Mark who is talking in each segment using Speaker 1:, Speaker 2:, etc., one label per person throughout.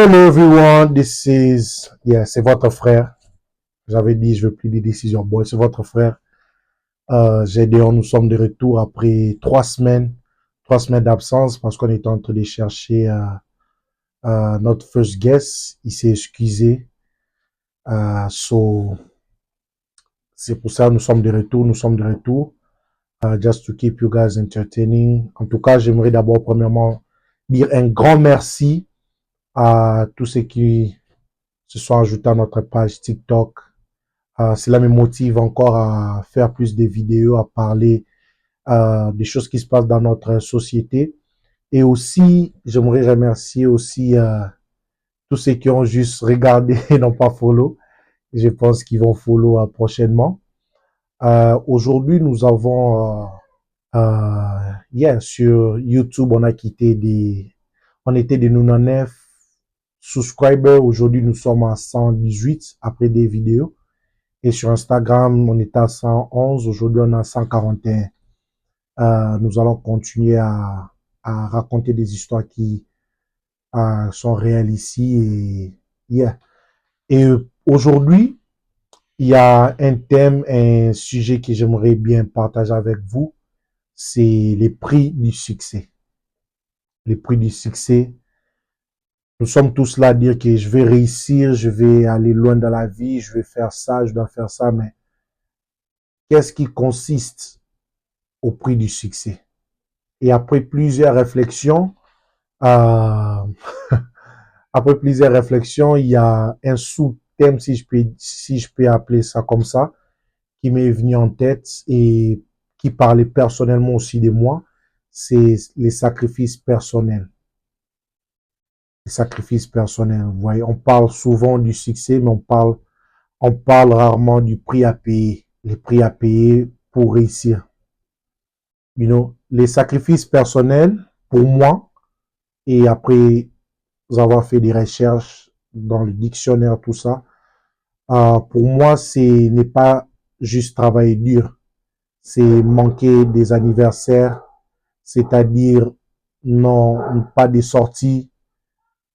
Speaker 1: Hello everyone, c'est votre frère. J'avais dit, je veux plus des décisions. Bon, c'est votre frère. Gédéon, nous sommes de retour après 3 semaines d'absence parce qu'on était en train de chercher notre first guest. Il s'est excusé. So, c'est pour ça que nous sommes de retour. Just to keep you guys entertaining. En tout cas, j'aimerais d'abord, premièrement, dire un grand merci à tous ceux qui se sont ajoutés à notre page TikTok. Cela me motive encore à faire plus de vidéos, à parler des choses qui se passent dans notre société. Et aussi, j'aimerais remercier aussi tous ceux qui ont juste regardé et n'ont pas follow. Je pense qu'ils vont follow prochainement. Aujourd'hui, nous avons, sur YouTube, on était des 99 subscribers. Aujourd'hui, nous sommes à 118 après des vidéos. Et sur Instagram, on est à 111. Aujourd'hui, on est à 141. Nous allons continuer à raconter des histoires qui sont réelles ici. Et aujourd'hui, il y a un thème, un sujet que j'aimerais bien partager avec vous. C'est les prix du succès. Les prix du succès. Nous sommes tous là à dire que je vais réussir, je vais aller loin dans la vie, je vais faire ça, je dois faire ça, mais qu'est-ce qui consiste au prix du succès? Et après plusieurs réflexions, euh, il y a un sous-thème, si je peux appeler ça comme ça, qui m'est venu en tête et qui parlait personnellement aussi de moi, c'est les sacrifices personnels. Les sacrifices personnels. Vous voyez, on parle souvent du succès, mais on parle rarement du prix à payer. Les prix à payer pour réussir. You know, les sacrifices personnels, pour moi, et après avoir fait des recherches dans le dictionnaire, tout ça, pour moi, c'est n'est pas juste travailler dur, c'est manquer des anniversaires, c'est-à-dire non, pas des sorties,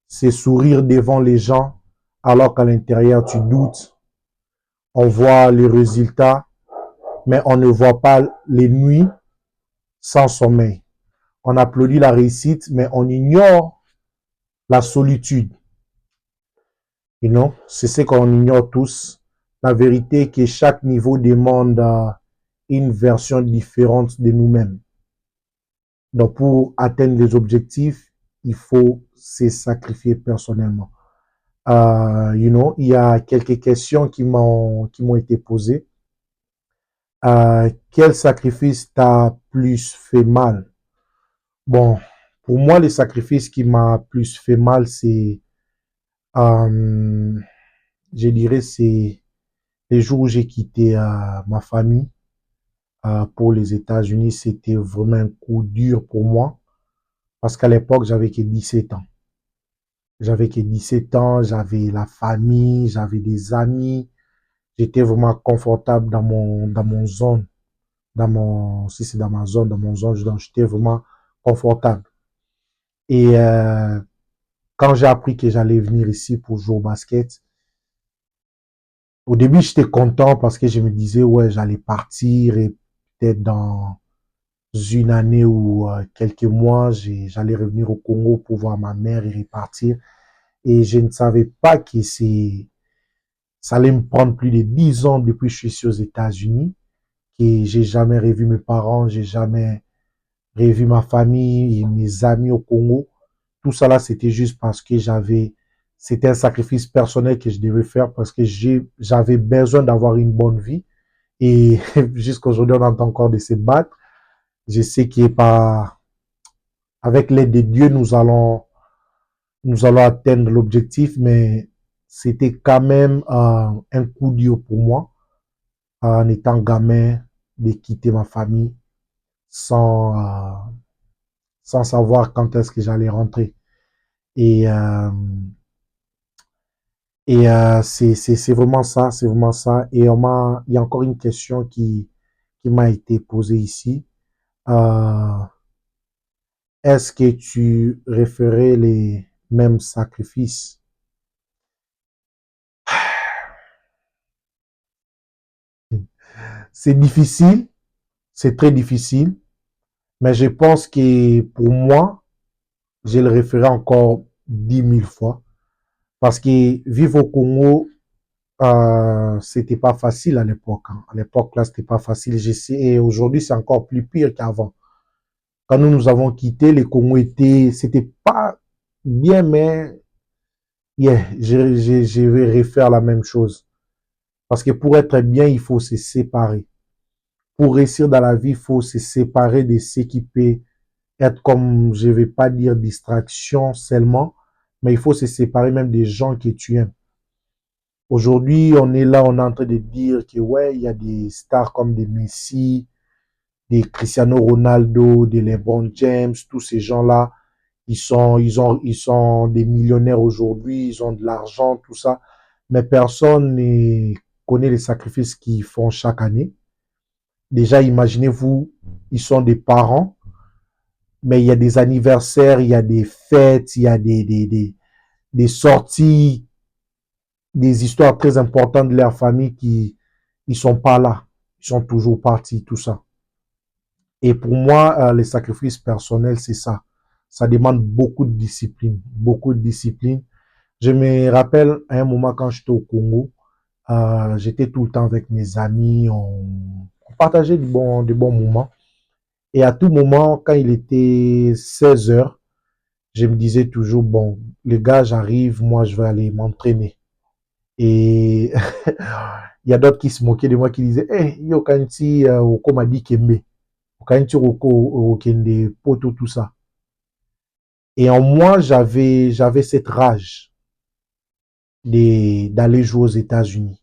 Speaker 1: c'est sourire devant les gens alors qu'à l'intérieur tu doutes. On voit les résultats, mais on ne voit pas les nuits sans sommeil. On applaudit la réussite, mais on ignore la solitude. You know, c'est ce qu'on ignore tous. La vérité est que chaque niveau demande une version différente de nous-mêmes. Donc, pour atteindre les objectifs, il faut se sacrifier personnellement. Il y a quelques questions qui m'ont été posées. Quel sacrifice t'a plus fait mal? Bon, pour moi, le sacrifice qui m'a plus fait mal, c'est, je dirais, c'est les jours où j'ai quitté ma famille pour les États-Unis. C'était vraiment un coup dur pour moi parce qu'à l'époque, j'avais que 17 ans. J'avais que 17 ans, j'avais la famille, j'avais des amis. J'étais vraiment confortable dans mon zone, si c'est dans mon zone, j'étais vraiment confortable. Et quand j'ai appris que j'allais venir ici pour jouer au basket, au début, j'étais content parce que je me disais, ouais, j'allais partir et peut-être dans une année ou quelques mois, j'allais revenir au Congo pour voir ma mère et repartir. Et je ne savais pas que ça allait me prendre plus de 10 ans depuis que je suis ici aux États-Unis, que j'ai jamais revu mes parents, j'ai jamais revu ma famille et mes amis au Congo. Tout ça là, c'était juste parce que c'était un sacrifice personnel que je devais faire parce que j'avais besoin d'avoir une bonne vie. Et jusqu'à aujourd'hui, on entend encore de se battre. Je sais qu'il pas, avec l'aide de Dieu, nous allons atteindre l'objectif, mais c'était quand même un coup dur pour moi, en étant gamin, de quitter ma famille sans, sans savoir quand est-ce que j'allais rentrer. Et, euh, c'est vraiment ça, c'est vraiment ça. Et il y a encore une question qui m'a été posée ici. Euh, Est-ce que tu referais les mêmes sacrifices. C'est difficile, c'est très difficile, mais je pense que pour moi, je le referai encore 10 000 fois. Parce que vivre au Congo, c'était pas facile à l'époque. Hein. À l'époque, là, c'était pas facile. Et aujourd'hui, c'est encore plus pire qu'avant. Quand nous avons quitté, les Congo c'était pas bien, mais yeah, je vais refaire la même chose. Parce que pour être bien, il faut se séparer. Pour réussir dans la vie, il faut se séparer de ce qui peut être comme, je vais pas dire distraction seulement, mais il faut se séparer même des gens que tu aimes. Aujourd'hui, on est là, on est en train de dire que ouais, il y a des stars comme des Messi, des Cristiano Ronaldo, des LeBron James, tous ces gens-là, ils sont des millionnaires aujourd'hui, ils ont de l'argent, tout ça, mais personne ne connaît les sacrifices qu'ils font chaque année. Déjà, imaginez-vous, ils sont des parents, mais il y a des anniversaires, il y a des fêtes, il y a des sorties, des histoires très importantes de leur famille qui ils sont pas là. Ils sont toujours partis, tout ça. Et pour moi, les sacrifices personnels, c'est ça. Ça demande beaucoup de discipline, beaucoup de discipline. Je me rappelle à un moment quand j'étais au Congo, j'étais tout le temps avec mes amis, on partageait de bons moments. Et à tout moment, quand il était 16 heures, je me disais toujours, bon, les gars, j'arrive, moi, je vais aller m'entraîner. Et il y a d'autres qui se moquaient de moi, qui disaient, hey, yo, kanti, oko madi kembe, kanti oko kende poto, tout ça. Et en moi, j'avais cette rage d'aller jouer aux États-Unis.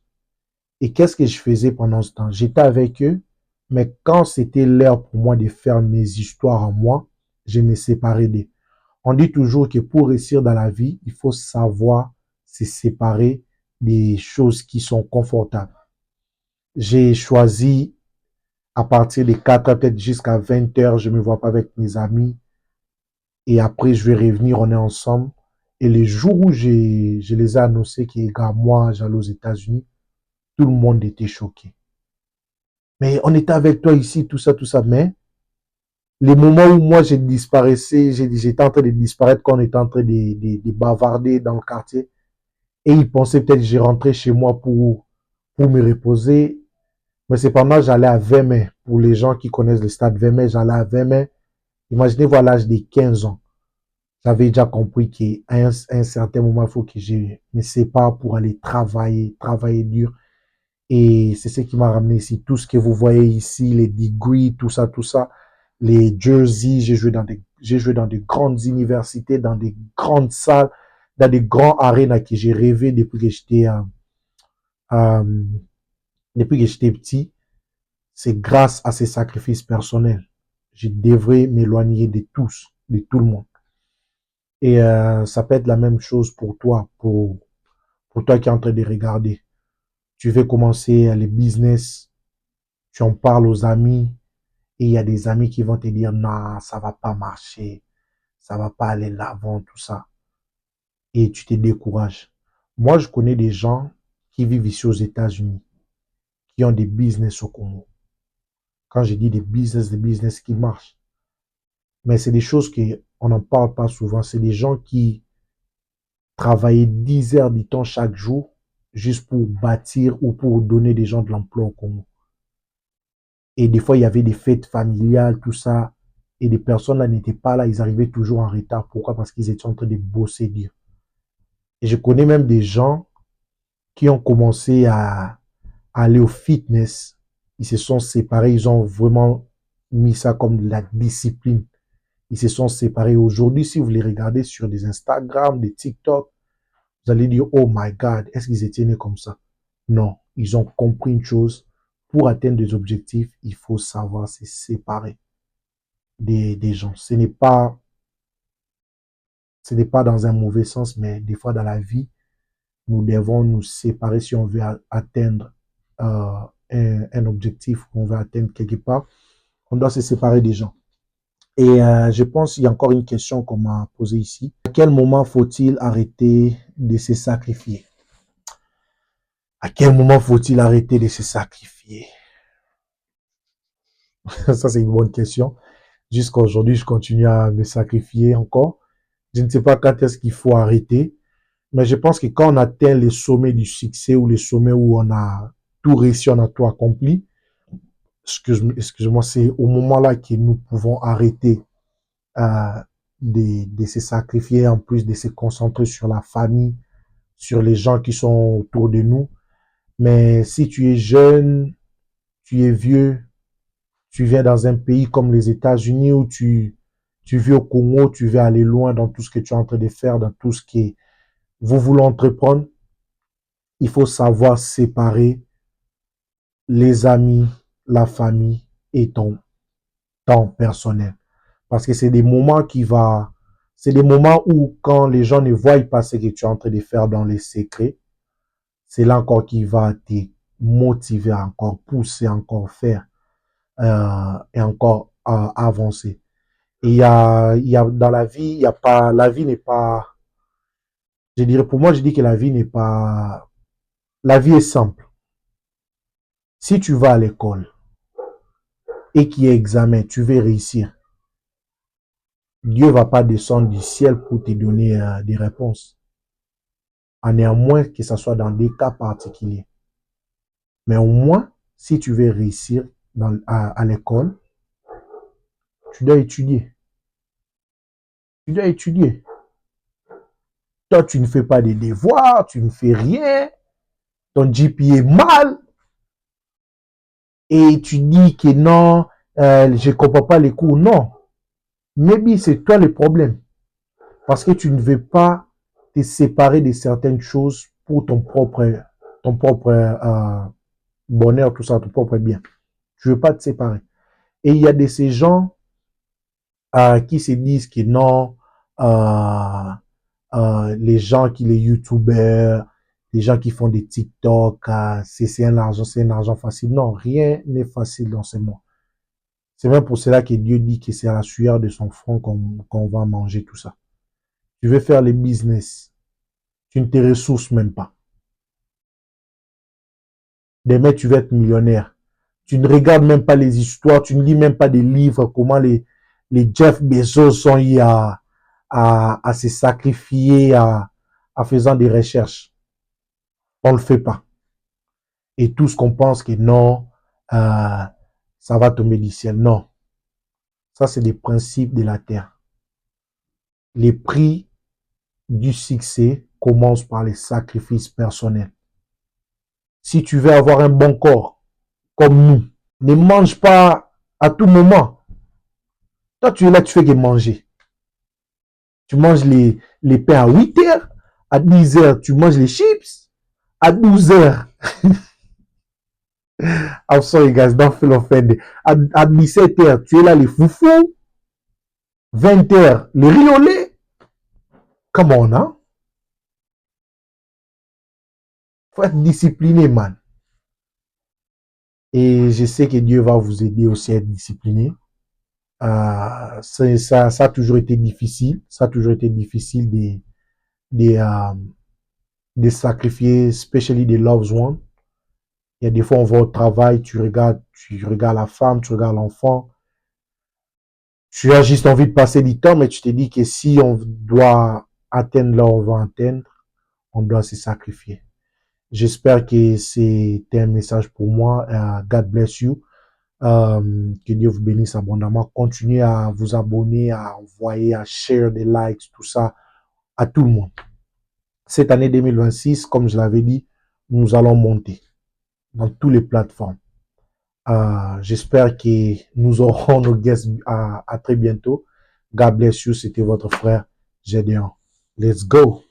Speaker 1: Et qu'est-ce que je faisais pendant ce temps? J'étais avec eux, mais quand c'était l'heure pour moi de faire mes histoires en moi, je me séparais d'eux. On dit toujours que pour réussir dans la vie, il faut savoir se séparer des choses qui sont confortables. J'ai choisi à partir de 4 heures, peut-être jusqu'à 20 heures, je ne me vois pas avec mes amis. Et après, je vais revenir, on est ensemble. Et les jours où je les ai annoncés que, gars, moi, j'allais aux États-Unis, tout le monde était choqué. Mais on était avec toi ici, tout ça, tout ça. Mais les moments où moi, j'ai disparaissais, j'étais en train de disparaître quand on était en train de bavarder dans le quartier. Et ils pensaient peut-être que j'ai rentré chez moi pour me reposer. Mais cependant, j'allais à 20 mai. Pour les gens qui connaissent le stade 20 mai, j'allais à 20 mai. Imaginez-vous à l'âge de 15 ans. J'avais déjà compris qu'à un certain moment, il faut que je me sépare pour aller travailler, travailler dur. Et c'est ce qui m'a ramené ici. Tout ce que vous voyez ici, les degrees, tout ça, les jerseys, j'ai joué dans des grandes universités, dans des grandes salles, dans des grands arénas que j'ai rêvé euh, depuis que j'étais petit. C'est grâce à ces sacrifices personnels. Je devrais m'éloigner de tous, de tout le monde. Et ça peut être la même chose pour toi, pour toi qui es en train de regarder. Tu veux commencer les business, tu en parles aux amis, et il y a des amis qui vont te dire, non, ça va pas marcher, ça va pas aller l'avant, tout ça. Et tu te décourages. Moi, je connais des gens qui vivent ici aux États-Unis, qui ont des business au Congo. Quand je dis des business qui marchent. Mais c'est des choses qu'on n'en parle pas souvent. C'est des gens qui travaillaient 10 heures du temps chaque jour juste pour bâtir ou pour donner des gens de l'emploi au Congo. Et des fois, il y avait des fêtes familiales, tout ça. Et des personnes là n'étaient pas là, ils arrivaient toujours en retard. Pourquoi? Parce qu'ils étaient en train de bosser dur. Et je connais même des gens qui ont commencé à aller au fitness. Ils se sont séparés, ils ont vraiment mis ça comme de la discipline. Ils se sont séparés. Aujourd'hui, si vous les regardez sur des Instagram, des TikTok, vous allez dire, oh my God, est-ce qu'ils étaient nés comme ça? Non, ils ont compris une chose. Pour atteindre des objectifs, il faut savoir se séparer des gens. Ce n'est pas dans un mauvais sens, mais des fois dans la vie, nous devons nous séparer si on veut atteindre un objectif qu'on veut atteindre quelque part. On doit se séparer des gens. Et je pense qu'il y a encore une question qu'on m'a posée ici. quel moment faut-il arrêter de se sacrifier? À quel moment faut-il arrêter de se sacrifier? Ça, c'est une bonne question. Jusqu'à aujourd'hui, je continue à me sacrifier encore. Je ne sais pas quand est-ce qu'il faut arrêter, mais je pense que quand on atteint les sommets du succès ou les sommets où on a tout réussi, on a tout accompli, excuse-moi, c'est au moment-là que nous pouvons arrêter euh, de se sacrifier, en plus de se concentrer sur la famille, sur les gens qui sont autour de nous. Mais si tu es jeune, tu es vieux, tu viens dans un pays comme les États-Unis où tu vis au Congo, tu veux aller loin dans tout ce que tu es en train de faire, dans tout ce que vous voulez entreprendre, il faut savoir séparer les amis, la famille et ton temps personnel. Parce que c'est des moments où quand les gens ne voient pas ce que tu es en train de faire dans les secrets, c'est là encore qui va te motiver à encore pousser, encore faire et encore avancer. Et il y a dans la vie, il y a pas, la vie n'est pas, je dirais, pour moi, je dis que la vie n'est pas, la vie est simple. Si tu vas à l'école et qu'il y a examen, tu veux réussir. Dieu va pas descendre du ciel pour te donner des réponses. À néanmoins que ce soit dans des cas particuliers. Mais au moins, si tu veux réussir à l'école, tu dois étudier. Tu dois étudier. Toi, tu ne fais pas des devoirs, tu ne fais rien, ton GPA est mal, et tu dis que non, je ne comprends pas les cours. Non. Maybe c'est toi le problème. Parce que tu ne veux pas te séparer de certaines choses pour ton propre bonheur, tout ça, ton propre bien. Tu ne veux pas te séparer. Et il y a de ces gens qui se disent que non, les gens qui les youtubeurs, les gens qui font des TikTok, c'est un argent facile. Non, rien n'est facile dans ce monde. C'est même pour cela que Dieu dit que c'est à la sueur de son front qu'on va manger tout ça. Tu veux faire les business, tu ne te ressources même pas. Demain, tu vas être millionnaire. Tu ne regardes même pas les histoires, tu ne lis même pas des livres, comment les Jeff Bezos sont y à se sacrifier à faisant des recherches. On ne le fait pas. Et tout ce qu'on pense que non, ça va tomber du ciel. Non. Ça, c'est des principes de la terre. Les prix du succès commencent par les sacrifices personnels. Si tu veux avoir un bon corps, comme nous, ne mange pas à tout moment. Toi, tu es là, tu fais que manger. Tu manges les pains à 8 heures. À 10 heures, tu manges les chips. À 12 heures, I'm sorry guys, don't feel offended. À 17 heures, tu es là, les foufous. 20 heures, les riz au lait. Come on, hein? Faut être discipliné, man. Et je sais que Dieu va vous aider aussi à être discipliné. Ça a toujours été difficile. Ça a toujours été difficile de sacrifier, especially des loved ones. Il y a des fois, on va au travail, tu regardes la femme, tu regardes l'enfant. Tu as juste envie de passer du temps, mais tu te dis que si on doit atteindre là où on va atteindre, on doit se sacrifier. J'espère que c'était un message pour moi. God bless you. Que Dieu vous bénisse abondamment. Continuez à vous abonner, à envoyer, à share des likes, tout ça à tout le monde. Cette année 2026, comme je l'avais dit, nous allons monter dans toutes les plateformes. J'espère que nous aurons nos guests à très bientôt. God bless you. C'était votre frère Gédéon. Let's go.